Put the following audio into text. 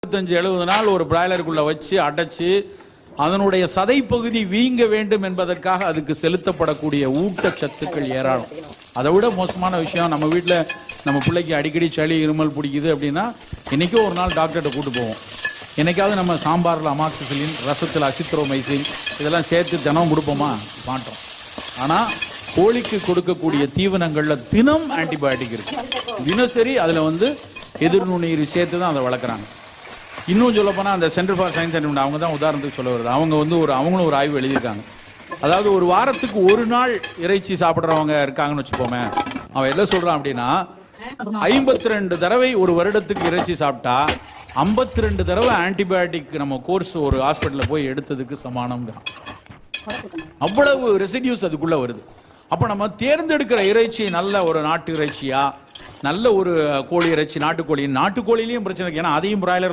65-70 நாள் ஒரு பிராய்லருக்குள்ள வச்சு அடைச்சு அதனுடைய சதை பகுதி வீங்க வேண்டும் என்பதற்காக அதுக்கு செலுத்தப்படக்கூடிய ஊட்டச்சத்துக்கள் ஏராளம். அதை விட மோசமான விஷயம், நம்ம வீட்டில் நம்ம பிள்ளைக்கு அடிக்கடி சளி இருமல் பிடிக்குது அப்படின்னா என்னைக்கோ ஒரு நாள் டாக்டர்கிட்ட கூட்டு போவோம். என்னைக்காவது நம்ம சாம்பாரில் அமாக்சிசிலின், ரசத்தில் அசித்ரோமைசின் இதெல்லாம் சேர்த்து தினம் கொடுப்போமா? மாட்டோம். ஆனால் கோழிக்கு கொடுக்கக்கூடிய தீவனங்களில் தினம் ஆன்டிபயோட்டிக் இருக்கு. தினசரி அதில் எதிர்நுண்ணுயிர் சேர்த்து தான் அதை வளர்க்குறாங்க. இன்னும் சொல்ல போனால் அந்த சென்டர் ஃபார் சயின்ஸ் அண்ட் அவங்க தான் உதாரணத்துக்கு சொல்ல வருது. அவங்க அவங்களும் ஒரு ஆய்வு எழுதியிருக்காங்க. அதாவது ஒரு வாரத்துக்கு ஒரு நாள் இறைச்சி சாப்பிட்றவங்க இருக்காங்கன்னு வச்சுப்போமே, அவன் என்ன சொல்றான் அப்படின்னா 52 தடவை ஒரு வருடத்துக்கு இறைச்சி சாப்பிட்டா 52 தடவை ஆன்டிபயோட்டிக் நம்ம கோர்ஸ் ஒரு ஹாஸ்பிட்டலில் போய் எடுத்ததுக்கு சமானம்ங்கிறான். அவ்வளவு ரெசிடியூஸ் அதுக்குள்ள வருது. அப்போ நம்ம தேர்ந்தெடுக்கிற இறைச்சி நல்ல ஒரு நாட்டு இறைச்சியா, நல்ல ஒரு கோழி இறைச்சி, நாட்டுக்கோழிலையும் பிரச்சனை இருக்கு. ஏன்னா அதையும் பிராய்லர்